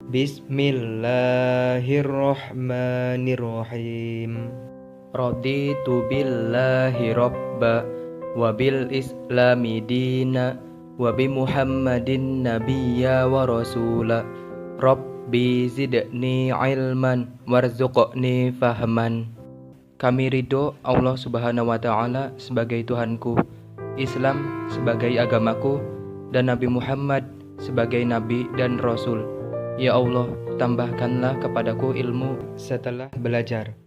Bismillahirrahmanirrahim. Raditu billahi rabba wa bil islami dina wa bi Muhammadin nabiyya wa rasula. Rabbi zidni ilman warzuqni fahman. Kami ridho Allah Subhanahu wa Ta'ala sebagai Tuhanku, Islam sebagai agamaku, dan Nabi Muhammad sebagai Nabi dan Rasul. Ya Allah, tambahkanlah kepadaku ilmu setelah belajar.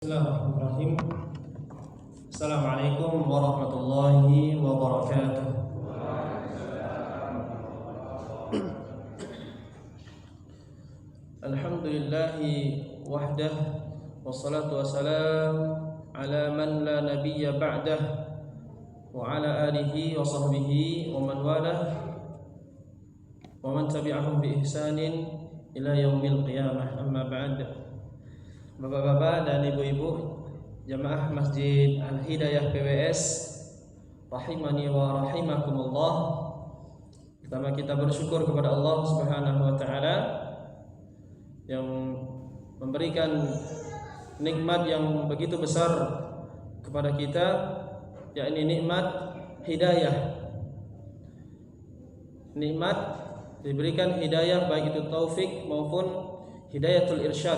Bismillahirrahmanirrahim. Assalamualaikum warahmatullahi wabarakatuh. Alhamdulillahi wahdah, wassalatu wassalam ala man la nabiyya ba'dah, wa ala alihi wa sahbihi wa man walah wa man tabi'ahum bi ihsanin ila yaumil qiyamah. Amma ba'd. Bapak-bapak dan ibu-ibu jamaah Masjid Al-Hidayah PWS rahimani wa rahimakumullah. Pertama kita bersyukur kepada Allah Subhanahu wa taala yang memberikan nikmat yang begitu besar kepada kita, yakni nikmat hidayah. Nikmat diberikan hidayah baik itu taufik maupun hidayatul irsyad.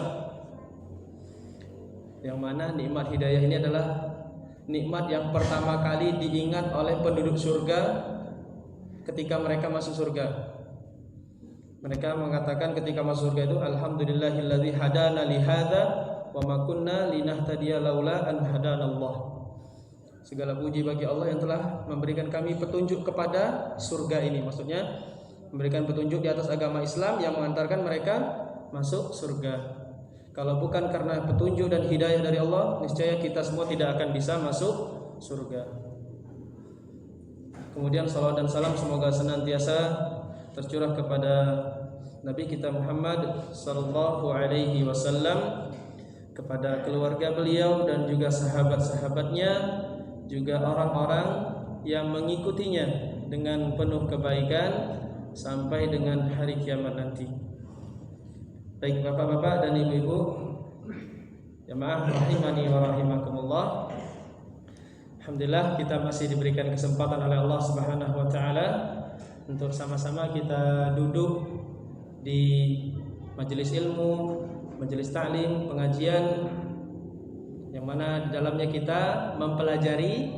Yang mana nikmat hidayah ini adalah nikmat yang pertama kali diingat oleh penduduk surga ketika mereka masuk surga. Mereka mengatakan ketika masuk surga itu, alhamdulillahilladzi hadana li hadza wa ma kunna linahtadiya laula an hadanallah. Segala puji bagi Allah yang telah memberikan kami petunjuk kepada surga ini. Maksudnya memberikan petunjuk di atas agama Islam yang mengantarkan mereka masuk surga. Kalau bukan karena petunjuk dan hidayah dari Allah, niscaya kita semua tidak akan bisa masuk surga. Kemudian salawat dan salam semoga senantiasa tercurah kepada Nabi kita Muhammad sallallahu alaihi wasallam, kepada keluarga beliau dan juga sahabat-sahabatnya, juga orang-orang yang mengikutinya dengan penuh kebaikan sampai dengan hari kiamat nanti. Baik bapak-bapak dan ibu-ibu jamaah rahimani wa rahimakumullah. Alhamdulillah kita masih diberikan kesempatan oleh Allah Subhanahu wa taala untuk sama-sama kita duduk di majelis ilmu, majelis ta'lim, pengajian yang mana di dalamnya kita mempelajari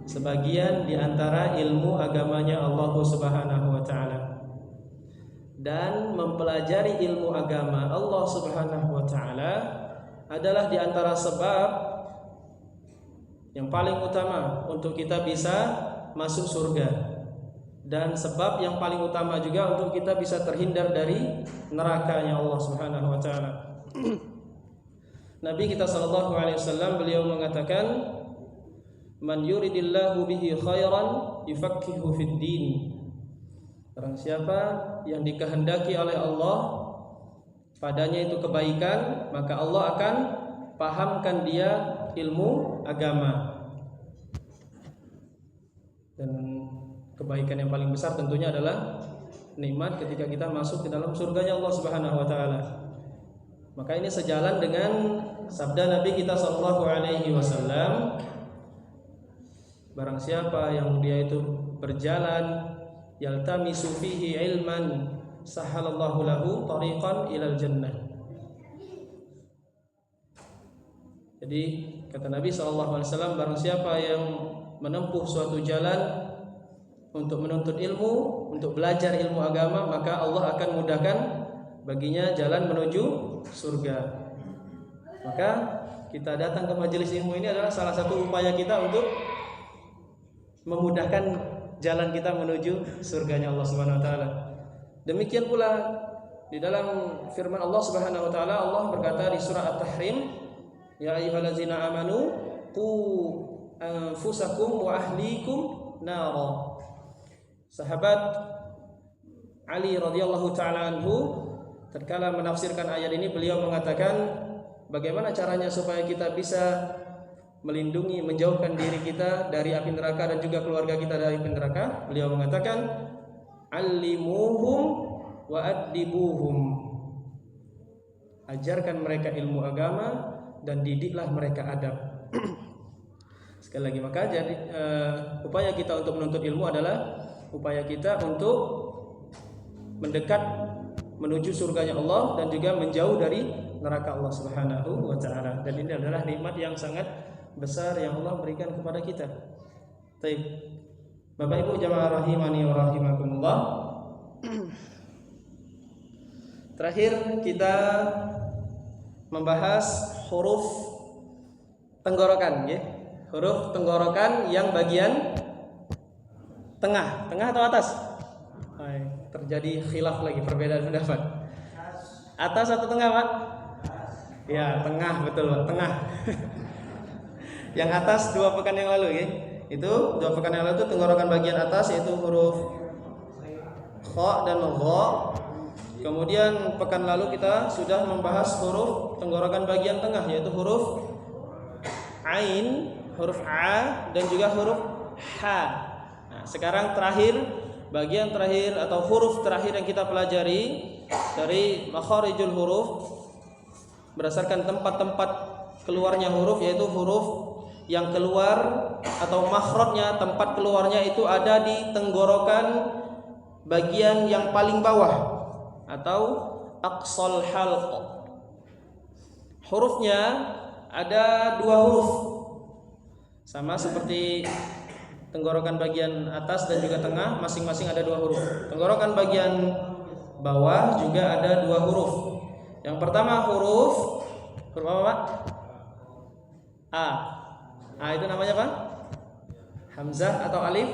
sebagian di antara ilmu agamanya Allah Subhanahu wa taala. Dan mempelajari ilmu agama Allah Subhanahu wa taala adalah di antara sebab yang paling utama untuk kita bisa masuk surga, dan sebab yang paling utama juga untuk kita bisa terhindar dari nerakanya Allah Subhanahu wa taala. Nabi kita sallallahu alaihi wasallam beliau mengatakan, man yuridillahu bihi khairan yufaqihuhu fid din. Barang siapa yang dikehendaki oleh Allah padanya itu kebaikan, maka Allah akan pahamkan dia ilmu agama. Dan kebaikan yang paling besar tentunya adalah nikmat ketika kita masuk ke dalam surganya Allah Subhanahu wa taala. Maka ini sejalan dengan sabda Nabi kita sallallahu alaihi wasallam, barang siapa yang dia itu berjalan yaltamisu fihi ilman sahalallahu lahu tariqan ilal jannah. Jadi kata Nabi sallallahu alaihi wasallam, barang siapa yang menempuh suatu jalan untuk menuntut ilmu, untuk belajar ilmu agama, maka Allah akan mudahkan baginya jalan menuju surga. Maka kita datang ke majelis ilmu ini adalah salah satu upaya kita untuk memudahkan jalan kita menuju surganya Allah Subhanahu wa taala. Demikian pula di dalam firman Allah Subhanahu wa taala, Allah berkata di surah At-Tahrim, ya ayyuhallazina amanu qu anfusakum wa ahlikum nara. Sahabat Ali radhiyallahu taala anhu tatkala menafsirkan ayat ini, beliau mengatakan bagaimana caranya supaya kita bisa melindungi, menjauhkan diri kita dari api neraka dan juga keluarga kita dari api neraka. Beliau mengatakan, Allimuhum wa addibuhum. Ajarkan mereka ilmu agama dan didiklah mereka adab. Sekali lagi, maka jadi upaya kita untuk menuntut ilmu adalah upaya kita untuk mendekat menuju surganya Allah dan juga menjauh dari neraka Allah Subhanahu wa taala. Dan ini adalah nikmat yang sangat besar yang Allah berikan kepada kita. Baik. Bapak Ibu jamaah rahimani wa rahimakumullah. Terakhir kita membahas huruf tenggorokan, ya. Huruf tenggorokan yang bagian tengah atau atas? Terjadi khilaf lagi, perbedaan pendapat. Atas atau tengah, Pak? Ya, tengah, betul, Pak, tengah. Yang atas 2 pekan yang lalu, ya. Itu 2 pekan yang lalu itu tenggorokan bagian atas yaitu huruf kha dan gha. Kemudian pekan lalu kita sudah membahas huruf tenggorokan bagian tengah yaitu huruf ain, huruf a dan juga huruf ha. Nah, sekarang bagian terakhir atau huruf terakhir yang kita pelajari dari makharijul huruf berdasarkan tempat-tempat keluarnya huruf, yaitu huruf yang keluar atau makhrajnya, tempat keluarnya itu ada di tenggorokan bagian yang paling bawah atau aqsal halq. Hurufnya ada 2 huruf, sama seperti tenggorokan bagian atas dan juga tengah, masing-masing ada 2 huruf. Tenggorokan bagian bawah juga ada 2 huruf. Yang pertama huruf apa, Pak? A itu namanya apa? Hamzah atau alif?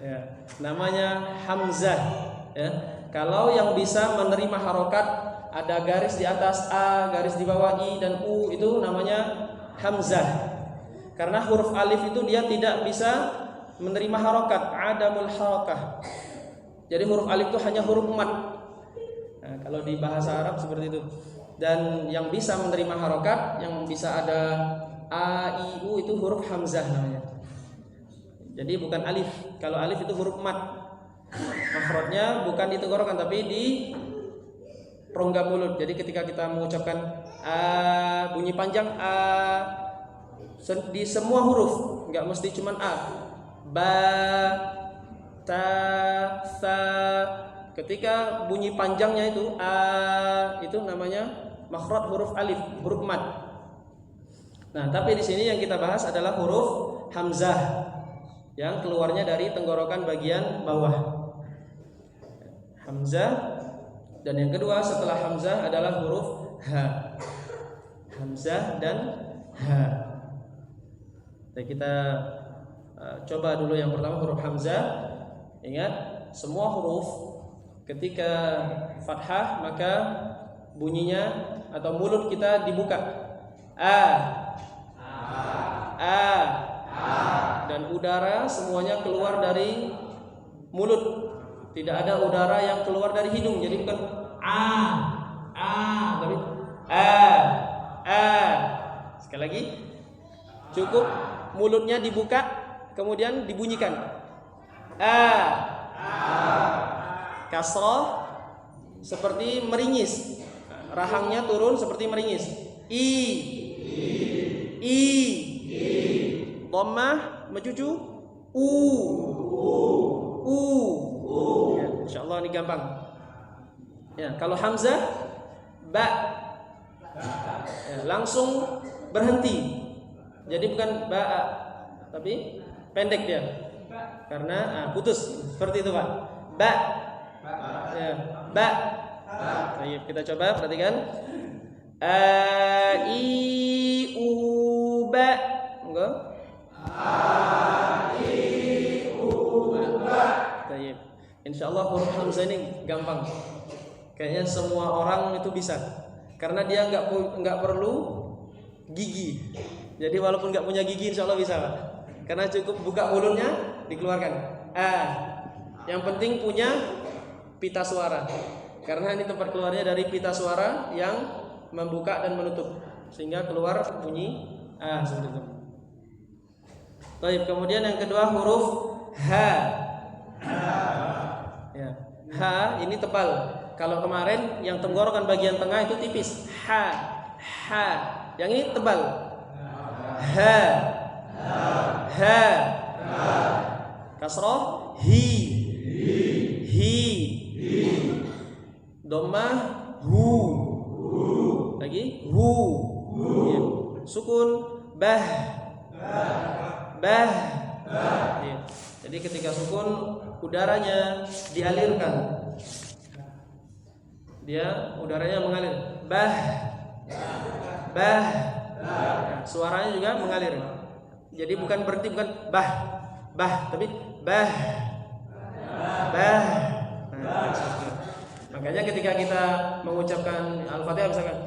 Ya, namanya hamzah. Ya. Kalau yang bisa menerima harokat, ada garis di atas A, garis di bawah I dan U, itu namanya hamzah. Karena huruf alif itu dia tidak bisa menerima harokat, adamul harakah. Jadi huruf alif itu hanya huruf mat. Nah, kalau di bahasa Arab seperti itu. Dan yang bisa menerima harokat, yang bisa ada A, I, U itu huruf hamzah namanya. Jadi bukan alif. Kalau alif itu huruf mat. Makhrajnya bukan di tenggorokan tapi di rongga mulut. Jadi ketika kita mengucapkan A, bunyi panjang A di semua huruf, enggak mesti cuman A. Ba, ta, sa. Ketika bunyi panjangnya itu A, itu namanya makhraj huruf alif, huruf mat. Nah, tapi di sini yang kita bahas adalah huruf hamzah yang keluarnya dari tenggorokan bagian bawah. Hamzah, dan yang kedua setelah hamzah adalah huruf ha. Hamzah dan ha. Jadi kita coba dulu yang pertama huruf hamzah. Ingat, semua huruf ketika fathah maka bunyinya atau mulut kita dibuka. A. Dan udara semuanya keluar dari mulut. Tidak ada udara yang keluar dari hidung. Jadi bukan tapi Sekali lagi, cukup mulutnya dibuka kemudian dibunyikan. Kasrah seperti meringis, rahangnya turun seperti meringis. I. Dhammah menuju U. Ya, insyaallah ini gampang. Ya, kalau hamzah ba. Ya, langsung berhenti. Jadi bukan ba tapi pendek dia. Karena putus seperti itu, Pak. Ba. Ya, ba. Ayo kita coba perhatikan. A I U ba. Enggak? A I U ba. Baik. Insyaallah huruf hamzah ini gampang. Kayaknya semua orang itu bisa. Karena dia enggak perlu gigi. Jadi walaupun enggak punya gigi insyaallah bisa, Pak. Karena cukup buka mulutnya dikeluarkan. Yang penting punya pita suara. Karena ini tempat keluarnya dari pita suara yang membuka dan menutup sehingga keluar bunyi seperti itu. Baik, kemudian yang kedua huruf ha. Ya. Ha ini tebal. Kalau kemarin yang tenggorokan bagian tengah itu tipis. Ha. Yang ini tebal. Ha. Kasroh hi. Dhammah hu. Lagi hu. Ya. Sukun bah. Ya. Jadi ketika sukun udaranya dialirkan. Udaranya mengalir. Bah. Nah, suaranya juga mengalir. Jadi bukan bah, tapi bah. Nah, makanya ketika kita mengucapkan Al-Fatihah misalkan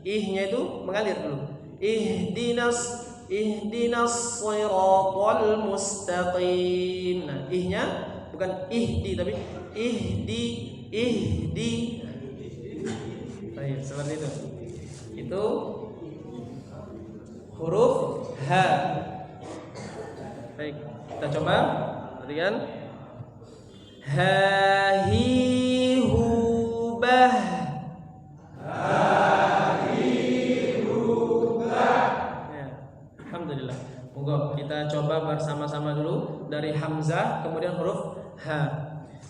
ihnya itu mengalir dulu. Ihdinas shiratal mustaqim. Nah, ihnya bukan ihdi tapi ihdi. Baik, seperti itu. Itu huruf ha. Baik, kita coba. Perhatikan. Ha hi hu bah. Alhamdulillah. Monggo kita coba bersama-sama dulu dari hamzah kemudian huruf ha.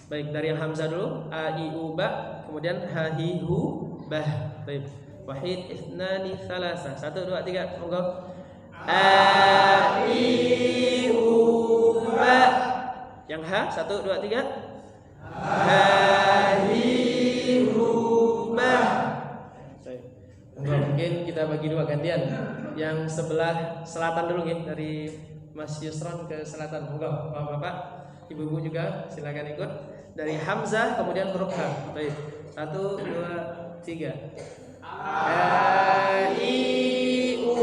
Baik, dari yang hamzah dulu a i u ba, kemudian ha hi hu bah. Baik. Wahid ithnani thalatha. 1 2 3 monggo. A i u ba. Yang ha 1 2 3. Ha hi hu ba. Mungkin kita bagi dua gantian. Yang sebelah selatan dulu ya, dari Mas Yusron ke selatan. Monggo, Bapak, Ibu-ibu juga silakan ikut. Dari hamzah kemudian huruf ha. Baik. 1 2 3. A i u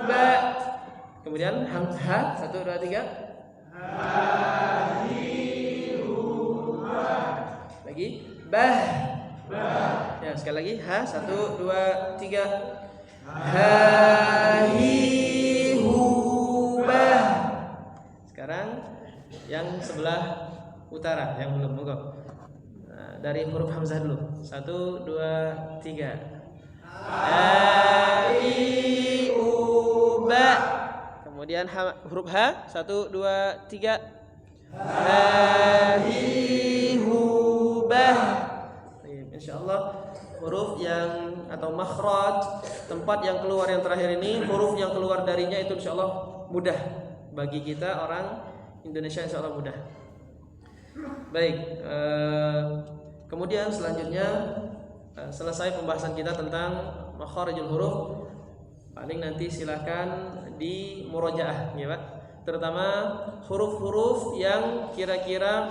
ba. Kemudian hamzah 1 2 3. A i u ba. Lagi bah. Ya, sekali lagi ha 1 2 3. Ha hi hu bah. Sekarang yang sebelah utara yang belum monggo. Nah, dari huruf hamzah dulu. 1 2 3. Ha i u ba. Kemudian huruf ha 1 2 3. Ha hi hu bah. Insyaallah huruf yang atau makhraj, tempat yang keluar yang terakhir ini, huruf yang keluar darinya itu insyaallah mudah bagi kita orang Indonesia, insyaallah mudah. Baik, kemudian selanjutnya selesai pembahasan kita tentang makharijul huruf. Paling nanti silakan di murojaah ya Pak. Terutama huruf-huruf yang kira-kira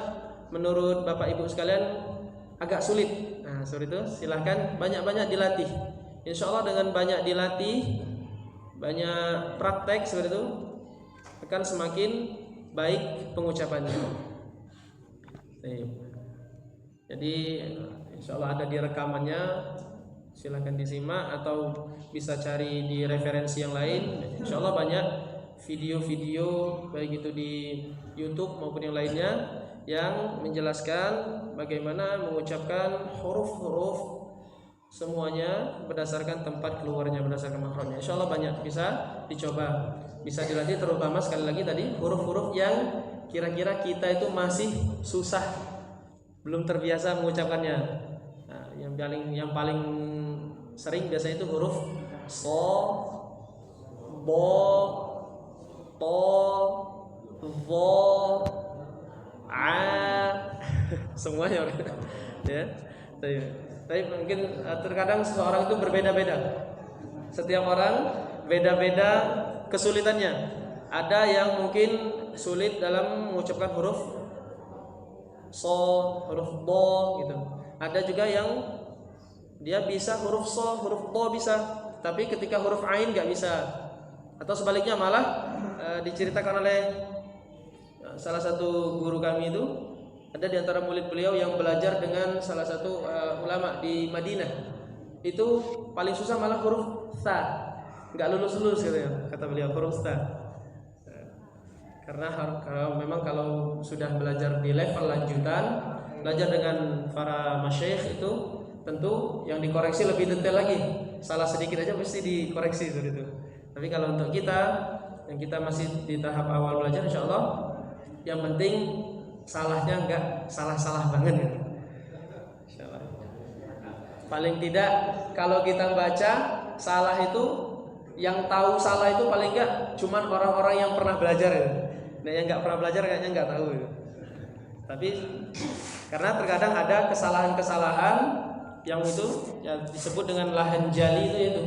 menurut Bapak Ibu sekalian agak sulit. Nah, seperti itu silahkan banyak-banyak dilatih. Insya Allah dengan banyak dilatih, banyak praktek seperti itu akan semakin baik pengucapannya. Jadi insya Allah ada di rekamannya, silahkan disimak atau bisa cari di referensi yang lain. Insya Allah banyak video-video baik itu di YouTube maupun yang lainnya yang menjelaskan bagaimana mengucapkan huruf-huruf semuanya berdasarkan tempat keluarnya, berdasarkan makhrajnya. Insyaallah banyak bisa dicoba, bisa dilatih, terutama sekali lagi tadi huruf-huruf yang kira-kira kita itu masih susah, belum terbiasa mengucapkannya. Nah, yang paling sering biasanya itu huruf so, bo, to, vo, semuanya ya. Tapi mungkin terkadang seseorang itu berbeda-beda. Setiap orang beda-beda kesulitannya. Ada yang mungkin sulit dalam mengucapkan huruf so, huruf do gitu. Ada juga yang dia bisa huruf so, huruf do bisa, tapi ketika huruf ain nggak bisa. Atau sebaliknya malah diceritakan oleh salah satu guru kami itu, ada di antara murid beliau yang belajar dengan salah satu ulama di Madinah. Itu paling susah malah huruf tha. Enggak lulus-lulus katanya, kata beliau huruf tha. Karena kalau sudah belajar di level lanjutan, belajar dengan para masyayikh itu tentu yang dikoreksi lebih detail lagi. Salah sedikit aja mesti dikoreksi itu. Tapi kalau untuk kita yang kita masih di tahap awal belajar, insya Allah yang penting salahnya enggak salah-salah banget gitu. Insya Allah. Paling tidak kalau kita baca salah itu, yang tahu salah itu paling enggak cuman orang-orang yang pernah belajar ya. Nah yang enggak pernah belajar kayaknya enggak tahu ya. Tapi karena terkadang ada kesalahan-kesalahan yang itu ya disebut dengan lahan jali itu.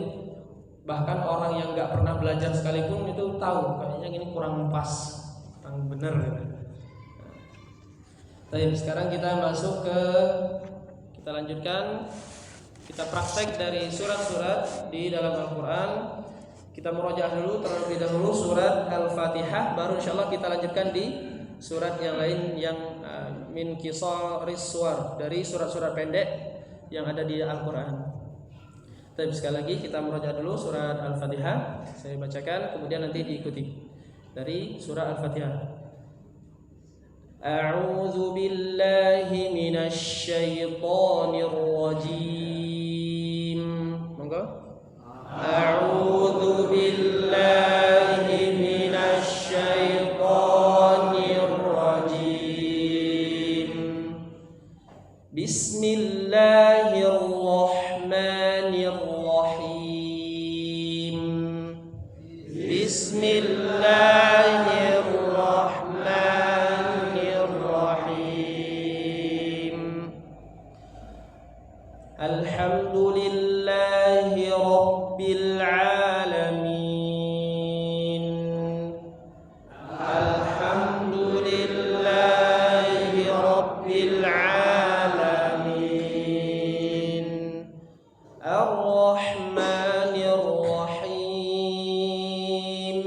Bahkan orang yang enggak pernah belajar sekalipun itu tahu kayaknya ini kurang pas, kurang benar gitu. Baik, sekarang kita lanjutkan. Kita praktek dari surat-surat di dalam Al-Quran. Kita murojaah dulu terlebih dahulu surat Al-Fatihah, baru insyaallah kita lanjutkan di surat yang lain yang min qisaris suwar, dari surat-surat pendek yang ada di Al-Quran. Tapi sekali lagi kita murojaah dulu surat Al-Fatihah. Saya bacakan, kemudian nanti diikuti dari surah Al-Fatihah. A'udzu billahi minasy syaithanir rajim. Monggo. A'udzu billahi minasy syaithanir rajim. Bismillahirrahmanirrahim. Bismillahirrahmanirrahim. Alhamdulillahi rabbil alamin. Alhamdulillahi rabbil alamin. Ar-Rahmanir Rahim.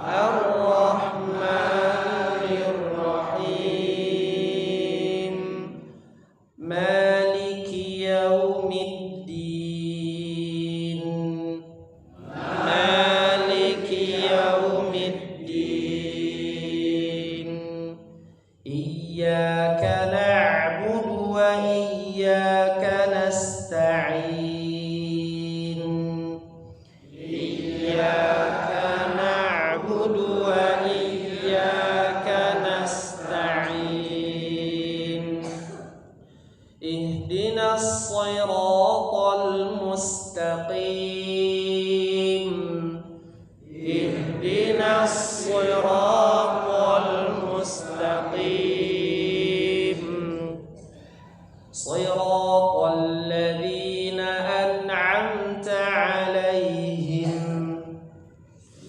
Ar-Rahmanir Rahim. Maliki yaumiddin. Maliki yaumiddin. Iyyaka na'budu wa iyyaka nasta'in. Iyyaka na'budu wa iyyaka nasta'in. Ihdinas siratal mustaqim. Ihdinas siratal mustaqim. Siratal ladzina an'amta 'alaihim.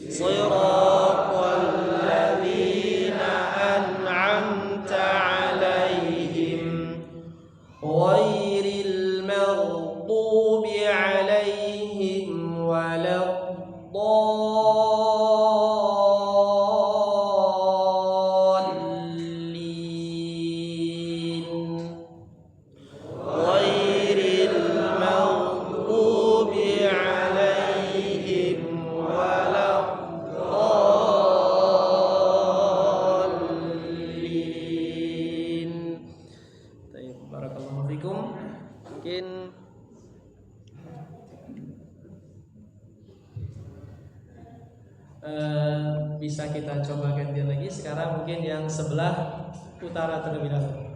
Siratal ladzina an'amta 'alaihim. Ghairil maghdubi 'alaihim waladdallin. Ghairil maghdubi 'alaihim waladdallin. Baik, barakallahu fikum. Mungkin bisa kita coba gantian lagi. Sekarang mungkin yang sebelah utara terlebih dahulu.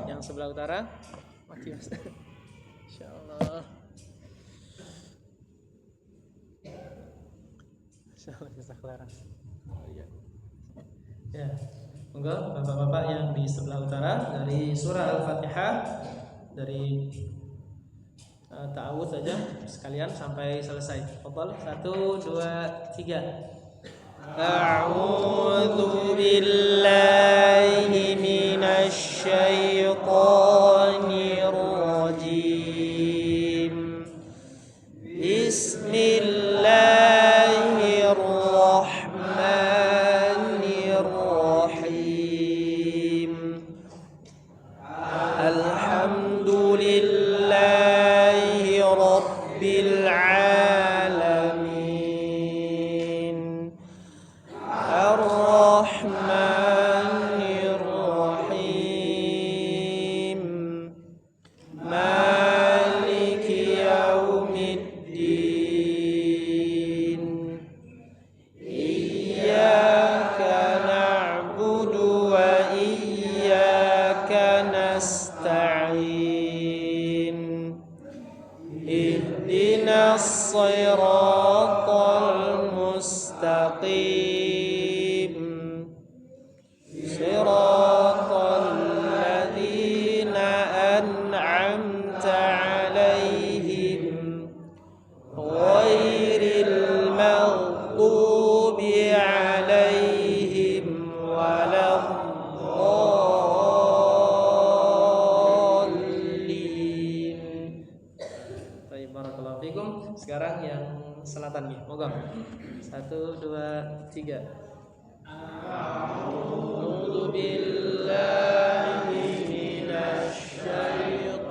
Yang sebelah utara, mati mas. Insyaallah. Insyaallah bisa kelar. Ya, monggo bapak-bapak yang di sebelah utara dari surah Al-Fatihah, dari ta'awudz saja sekalian sampai selesai. Fadhal, 1, 2, 3. A'udzu billahi minasy syaithanir rajim. Bismillahirrahmanirrahim. Alhamdulillahi rabbil alamin. siratal mustaqim siratal ladzina an'amta 'alaihim ghairil maghdubi 'alaihim waladdallin. Baik, barakallahu fikum. Sekarang yang selatan nih, moga 1, 2, 3. A'udzu billahi minasy syaithanir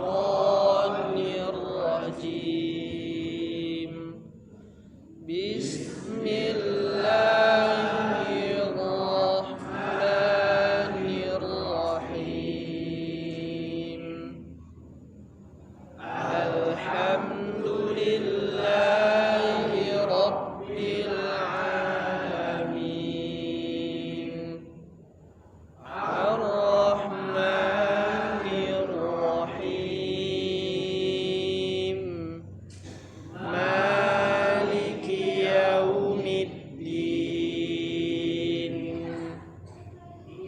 rajim. Bismillahirrahmanirrahim. Alhamdulillahi rabbil alamin. Ar-Rahmanir Rahim. Maliki yaumiddin.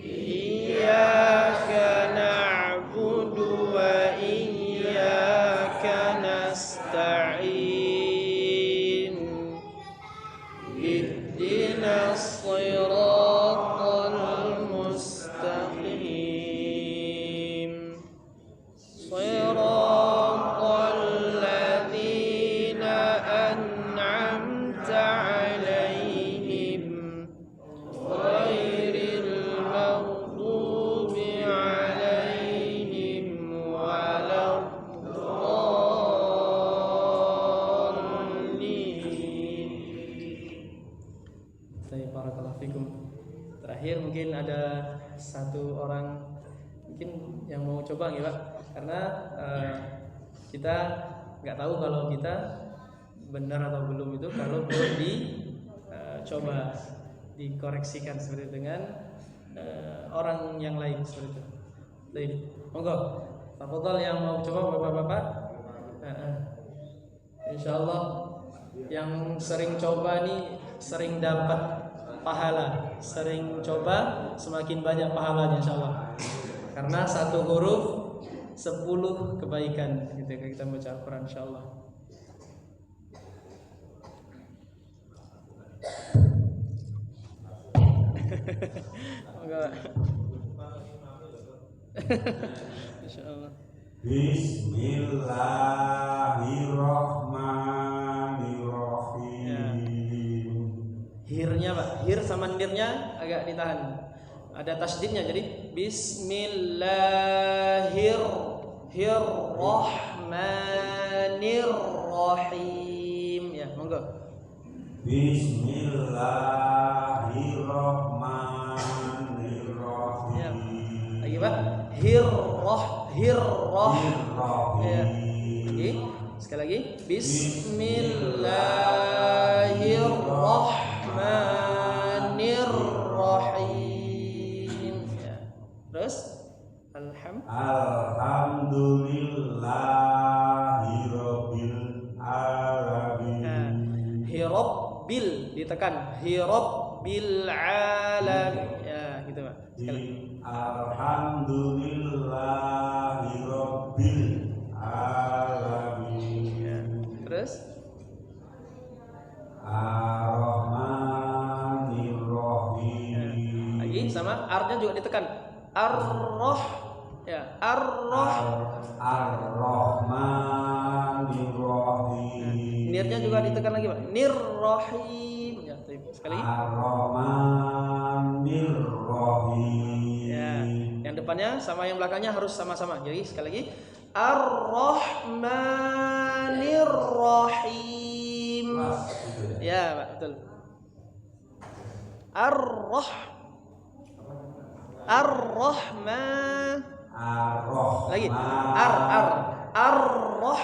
Iyyaka na'budu wa iyyaka nasta'in. Ihdinas siratal mustaqim. Siratal ladzina an'amta 'alaihim ghairil maghdubi 'alaihim waladdallin. Baik, barakallahu fikum. Terakhir mungkin ada satu orang mungkin yang mau coba nggak Pak? Karena kita nggak tahu kalau kita benar atau belum itu kalau belum dicoba dikoreksikan seperti itu dengan orang yang lain seperti itu. Baik, monggo. Tafadhol yang mau coba Bapak-bapak. Insyaallah yang sering coba nih sering dapat pahala, sering coba semakin banyak pahalanya insyaallah. Karena satu huruf 10 kebaikan ketika kita baca Al-Quran insyaallah. Enggak. Insyaallah. Bismillahirrahmanirrahim. Hirnya Pak, hir sama nirnya agak ditahan. Ada tasdidnya jadi Bismillahirrahmanirrahim. Ya, monggo. Bismillahirrahmanirrahim. Ya. Lagi Pak. Hirrah. Ya. Lagi. Sekali lagi. Bismillahirrahmanirrahim. Ya. Terus Alhamdulillahirabbil alamin. Nah, hirabbil ditekan hirabbil alamin. Ya, gitu Pak. Sekali. Alhamdulillahirabbil alamin. Ya. Terus Ar-Rahmanirrahim. lagi sama R-nya juga ditekan. Ar-Roh. Ya, Ar-Roh. Ar-Rahmanirrahim. Nirnya juga ditekan lagi, Pak. Nir-Rahim. Ya, sekali lagi. Ar-Rahmanirrahim. Ya, yang depannya sama yang belakangnya harus sama-sama. Jadi sekali lagi. Ar-Rahmanirrahim. Ya, Pak, betul. Ar-Rahman. Lagi. Ar-Roh.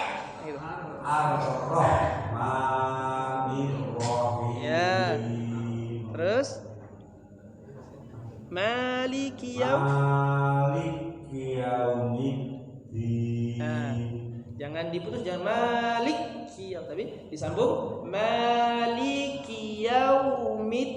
Gitu. Ar-Rahmanirrahim. Ya. Terus Maliki Yaumiddin. Nah, jangan diputus, jangan Malik maliki, tapi disambung maliki yaumiddin.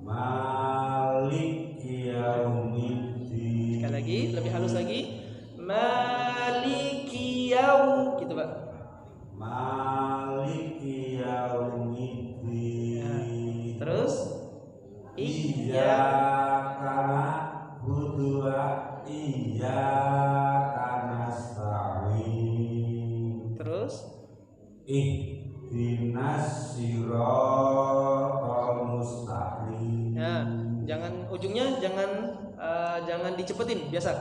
Maliki yaumiddin. Sekali lagi, lebih halus lagi. Maliki gitu, Pak. Maliki yaumiddin. Terus Iyyaka na'budu wa iyyaka nasta'in. Terus Ihdinas siratal mustaqim. ya, ujungnya jangan dicepetin, biasa.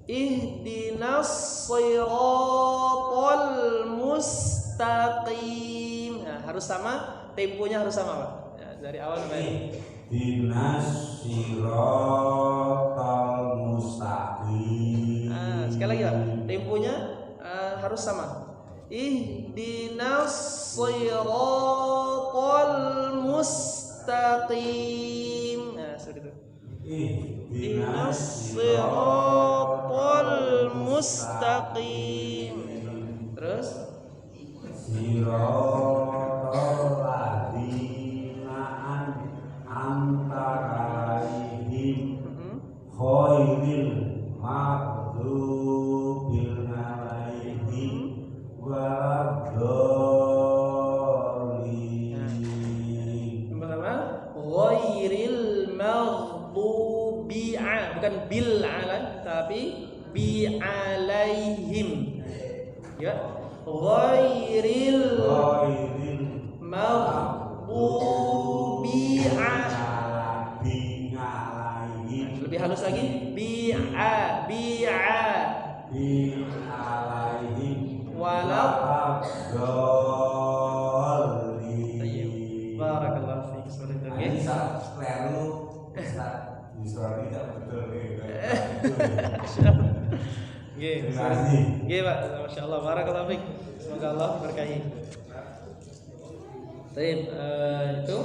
Ihdinas siratal mustaqim. Nah, harus sama, temponya harus sama, Pak. Ya, dari awal sampai akhir. Ihdinas siratal mustaqim. Nah, sekali lagi, Pak. Temponya harus sama. Ihdinas siratal mustaqim. Nah, seperti itu. Ihdinas siratal mustaqim. Terus Siratal ladzina an'amta 'alaihim ghairil maghdubi 'alaihim waladdallin. yang pertama ghairil maghdubi, bukan bil ala, tapi bi alaihim. Ya, ghairil maghdubi alaihim. lebih halus lagi, bi alaihim waladdallin. barakallahu fiik. Seperti itu. Ini salah keliru Ustaz. Suara tidak betul Nggih. Terima kasih. Nggih, Pak. Masyaallah, barakallahu fiik. Semoga Allah berkahi. Baik, itu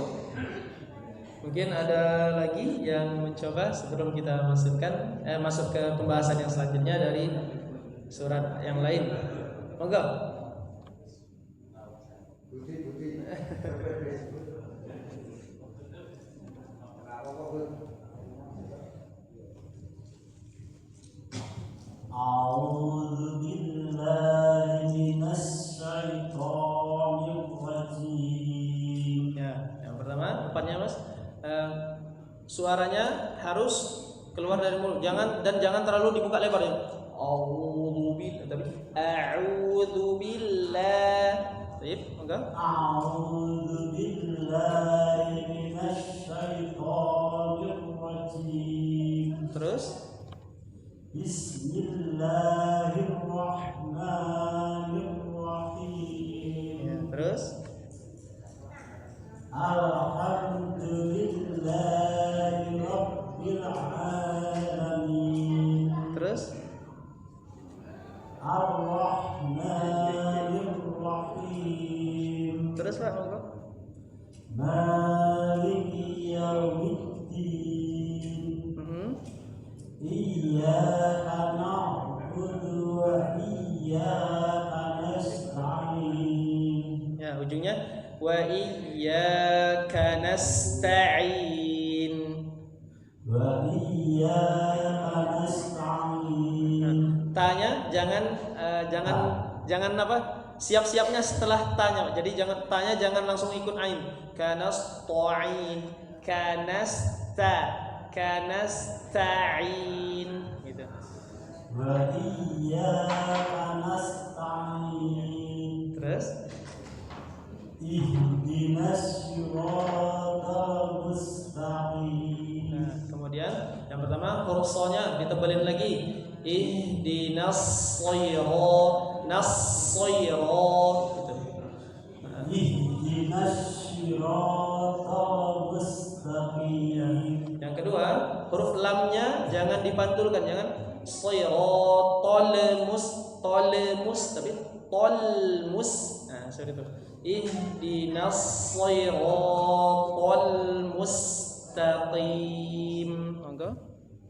mungkin ada lagi yang mencoba sebelum kita masuk ke pembahasan yang selanjutnya dari surat yang lain. Monggo. A'udzu billahi minasy syaithanir rajim. Ya, yang pertama, depannya Mas, suaranya harus keluar dari mulut, jangan terlalu dibuka lebar ya. A'udzu billah. Baik, enggak? A'udzu billahi minasy syaithanir rajim. Terus Bismillahirrahmanirrahim. ya, terus Alhamdulillahi rabbil alamin. terus Ar-Rahmanir-Rahim. terus Pak, monggo. Maliki yaumiddin. Iyyaka na'budu wa iyyaka nasta'in. Ya, ujungnya wa iyyaka nasta'in. Wa iyyaka nasta'in. Tanya jangan apa? Siap-siapnya setelah tanya. Jadi jangan langsung ikut ain. Kanasta'in, kanasta'in gitu. Wa iyyaka nasta'in. Terus Ihdinas siratal mustaqim. nah, kemudian yang pertama huruf so-nya ditebelin lagi. Ihdinas siratal gitu. Ihdinas siratal mustaqim. Yang kedua, huruf lamnya jangan dipantulkan, jangan siratal mus tapi tolmus. Nah, seperti itu. Ihdinas siratal mustaqim. Monggo.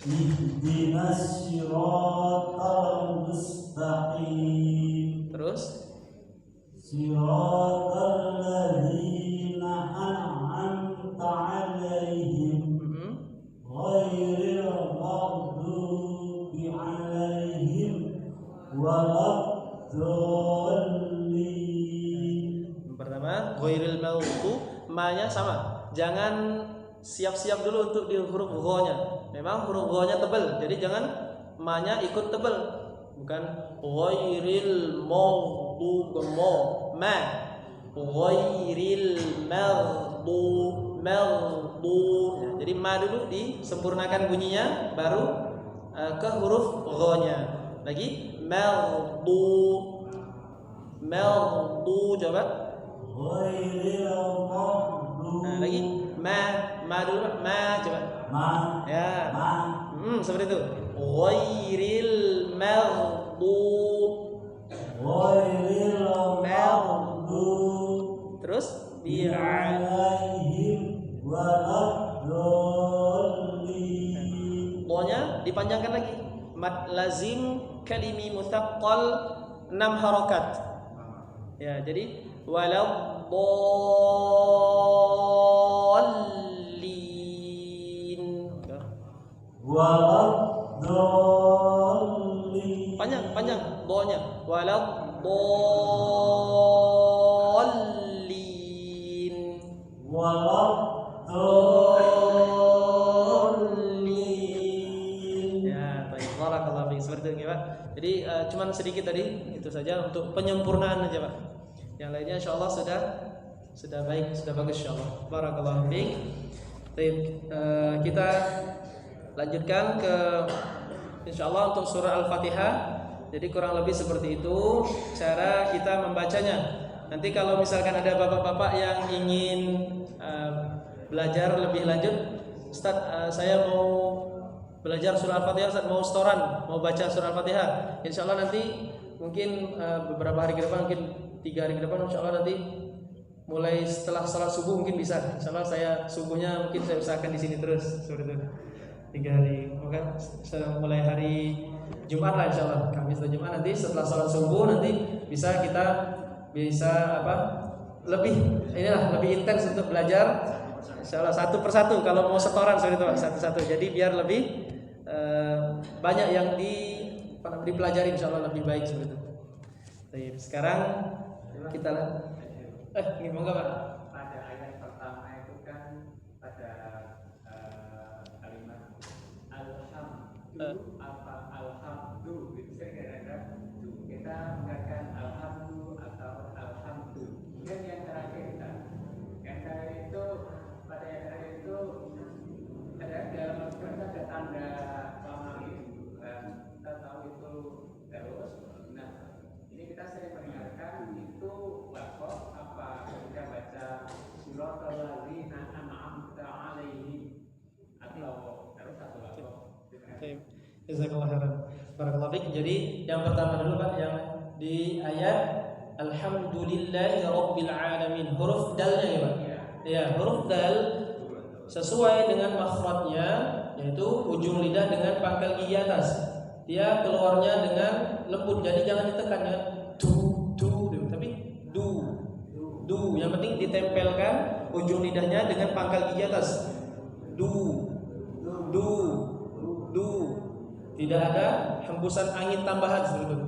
Ihdinas siratal mustaqim. Terus Siratal ladzina an'amta 'alaihim ghairil maghdubi 'alaihim waladdallin. yang pertama ghairil maghdubi, ma-nya sama. Jangan siap-siap dulu untuk di huruf gha-nya. Memang huruf gha-nya tebal, jadi jangan ma-nya ikut tebal. Bukan ghairil maghdubi ma ghairil maghdubi ya, jadi ma dulu disempurnakan bunyinya baru ke huruf gha-nya. Lagi maghdubi coba. Ghairil maghdubi. Nah, lagi ma dulu ma coba. Ya. Seperti itu. Ghairil maghdubi. Terus alaihim waladdallin. Nya dipanjangkan lagi. Mad lazim kalimi mutsaqqal 6 harakat. Ya, jadi waladdallin. Waladdallin. Panjang do-nya. Waladdallin. Waladdallin. Ya, baik. Barakallahu fiik. Seperti itu, Pak. Jadi cuman sedikit tadi itu saja untuk penyempurnaan aja, Pak. Yang lainnya insyaallah sudah baik, sudah bagus insyaallah. Barakallahu fiik. Baik, kita lanjutkan ke insyaallah untuk surah Al-Fatihah. Jadi kurang lebih seperti itu cara kita membacanya. Nanti kalau misalkan ada bapak-bapak yang ingin belajar lebih lanjut, Ustaz, saya mau belajar surah Al-Fatihah, Ustaz, mau setoran, mau baca surah Al-Fatihah. Insyaallah nanti mungkin beberapa hari ke depan, mungkin 3 hari ke depan insyaallah nanti mulai setelah salat subuh mungkin bisa. Insyaallah saya subuhnya mungkin saya usahakan di sini terus seperti itu. 3 hari. Maka mulai hari Jumat lah insyaallah. Kamis atau Jumat nanti setelah salat subuh nanti kita bisa lebih intens untuk belajar insyaallah satu persatu. Kalau mau setoran seperti itu satu-satu. Jadi biar lebih banyak yang dipelajari insyaallah lebih baik seperti itu. Baik, sekarang kita ini monggo Pak. Pada ayat pertama itu kan pada kalimat alhamdu apa alhamdu itu saya kira-kira kita mengatakan alhamdu atau alhamdu. Kemudian yang terakhir itu pada yang terakhir itu ada dalam Al-Quran ada tanda pamali, kita tahu itu terus. Nah, ini kita sering mendengarkan itu lafaz apa ketika baca suratul ladzina an'amta 'alaihim atau terus satu lafaz. Jazakallahu khairan. Barakallahu fiik. Jadi yang pertama dulu Pak, yang di ayat alhamdulillahi rabbil alamin. Huruf dalnya ya Pak. Ya, huruf dal sesuai dengan makhrajnya, yaitu ujung lidah dengan pangkal gigi atas. Dia keluarnya dengan lembut, jadi jangan ditekan ya. Tapi du. Yang penting ditempelkan ujung lidahnya dengan pangkal gigi atas. Du. Tidak ada hembusan angin tambahan seperti itu.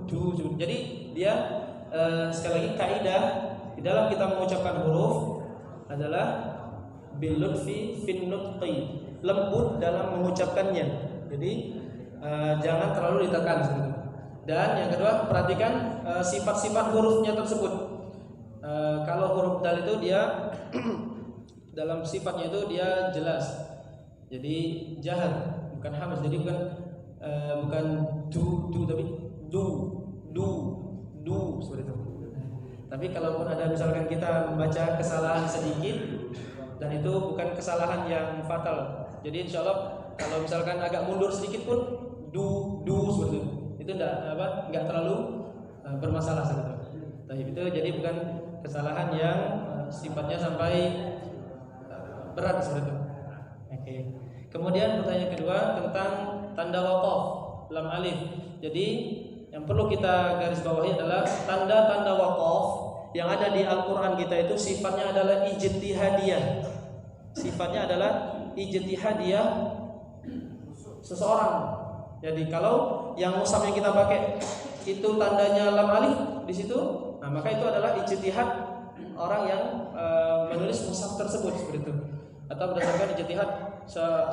Du. Jadi dia sekali lagi kaidah di dalam kita mengucapkan huruf adalah bil lutfi fin nutqi, lembut dalam mengucapkannya. Jadi jangan terlalu ditekan seperti itu. Dan yang kedua, perhatikan sifat-sifat hurufnya tersebut. Kalau huruf dal itu dia dalam sifatnya itu dia jelas. Jadi jahar, bukan hamas. Jadi bukan du tapi du seperti itu. Tapi kalaupun ada misalkan kita membaca kesalahan sedikit dan itu bukan kesalahan yang fatal. Jadi insyaallah kalau misalkan agak mundur sedikit pun du seperti itu enggak terlalu bermasalah sebetulnya. Tapi itu jadi bukan kesalahan yang sifatnya sampai berat seperti itu. Oke. Kemudian pertanyaan kedua tentang tanda waqaf lam alif. Jadi Yang perlu kita garis bawahi adalah tanda-tanda waqaf yang ada di Al-Qur'an kita itu sifatnya adalah ijtihadiyah. Sifatnya adalah ijtihadiyah seseorang. Jadi kalau yang mushaf yang kita pakai itu tandanya lam alif di situ, nah maka itu adalah ijtihad orang yang menulis mushaf tersebut seperti itu, atau berdasarkan ijtihad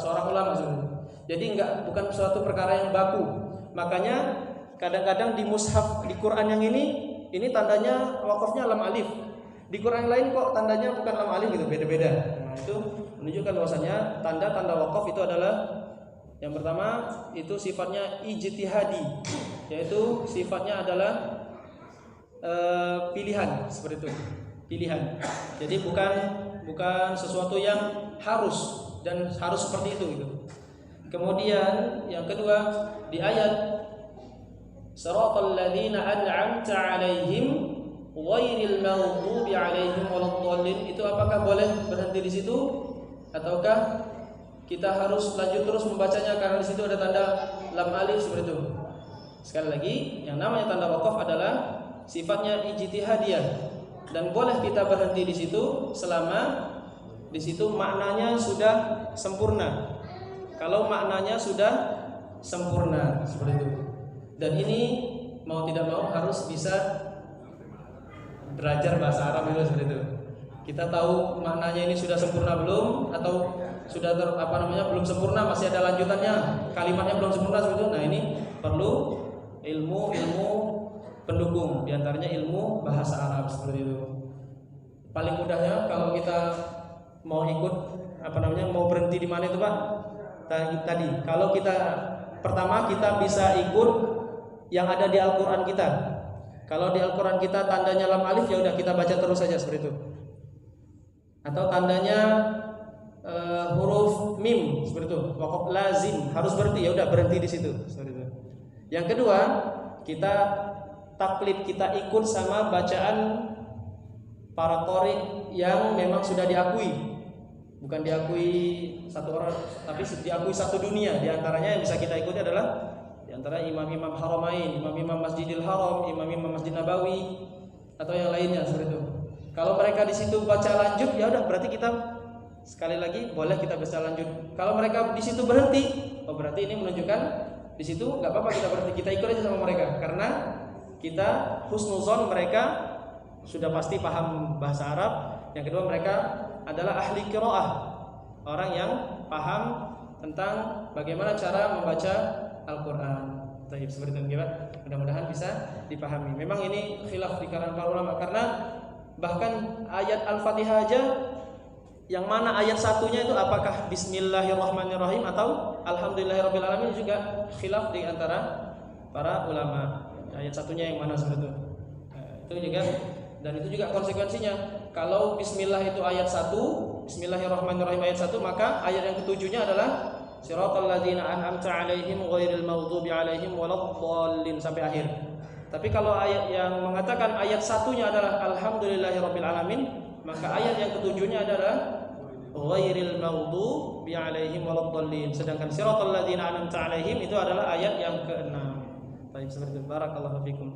seorang ulama seperti itu. Jadi bukan suatu perkara yang baku. Makanya kadang-kadang di mushaf di Quran yang ini tandanya wakafnya lam alif. Di Quran yang lain kok tandanya bukan lam alif gitu, beda-beda. Nah, itu menunjukkan bahwasanya tanda-tanda wakaf itu adalah yang pertama itu sifatnya ijtihadi, yaitu sifatnya adalah pilihan seperti itu. Pilihan. Jadi bukan sesuatu yang harus dan harus seperti itu gitu. Kemudian yang kedua di ayat Siratal ladzina an'amta 'alaihim ghairil maghdubi 'alaihim waladdallin, itu apakah boleh berhenti di situ ataukah kita harus lanjut terus membacanya karena di situ ada tanda lam alif seperti itu? Sekali lagi, yang namanya tanda waqaf adalah sifatnya ijtihadiyah dan boleh kita berhenti di situ selama di situ maknanya sudah sempurna. Kalau maknanya sudah sempurna seperti itu. Dan ini mau tidak mau harus bisa belajar bahasa Arab dulu seperti itu. Kita tahu maknanya ini sudah sempurna belum atau sudah belum sempurna, masih ada lanjutannya, kalimatnya belum sempurna seperti itu. Nah, ini perlu ilmu pendukung, diantaranya ilmu bahasa Arab seperti itu. Paling mudahnya kalau kita mau ikut mau berhenti di mana itu Pak? Tadi kalau kita pertama kita bisa ikut yang ada di Al-Quran kita. Kalau di Al-Quran kita tandanya lam alif, ya udah kita baca terus saja seperti itu. Atau tandanya huruf mim seperti itu, waqaf lazim harus berhenti, ya udah berhenti di situ seperti itu. Yang kedua, kita taklid, kita ikut sama bacaan para qari yang memang sudah diakui. Bukan diakui satu orang, tapi diakui satu dunia. Di antaranya yang bisa kita ikuti adalah di antara imam-imam haramain, imam-imam Masjidil Haram, imam-imam Masjid Nabawi, atau yang lainnya seperti itu. Kalau mereka di situ baca lanjut, ya udah berarti kita sekali lagi boleh kita baca lanjut. Kalau mereka di situ berhenti, oh berarti ini menunjukkan di situ nggak apa-apa kita berhenti, kita ikut aja sama mereka karena kita husnuzon mereka sudah pasti paham bahasa Arab. Yang kedua, mereka adalah ahli qiraah, orang yang paham tentang bagaimana cara membaca Al-Quran. Baik, seperti itu kira. Mudah-mudahan bisa dipahami. Memang ini khilaf di kalangan para ulama karena bahkan ayat Al-Fatihah aja yang mana ayat satunya itu apakah Bismillahirrahmanirrahim atau Alhamdulillahirabbil alamin juga khilaf di antara para ulama. Ayat satunya yang mana seperti itu. Itu juga, dan itu juga konsekuensinya. Kalau Bismillah itu ayat 1, Bismillahirrahmanirrahim ayat 1, maka ayat yang ketujuhnya adalah Siratal ladzina an'amta 'alaihim ghairil maghdubi 'alaihim waladdallin sampai akhir. Tapi kalau ayat yang mengatakan ayat satunya adalah Alhamdulillahirabbil alamin, maka ayat yang ketujuhnya adalah ghairil maghdubi 'alaihim waladdallin. Sedangkan Siratal ladzina an'amta 'alaihim itu adalah ayat yang ke-6. Baik, seperti itu. Barakallahu fikum.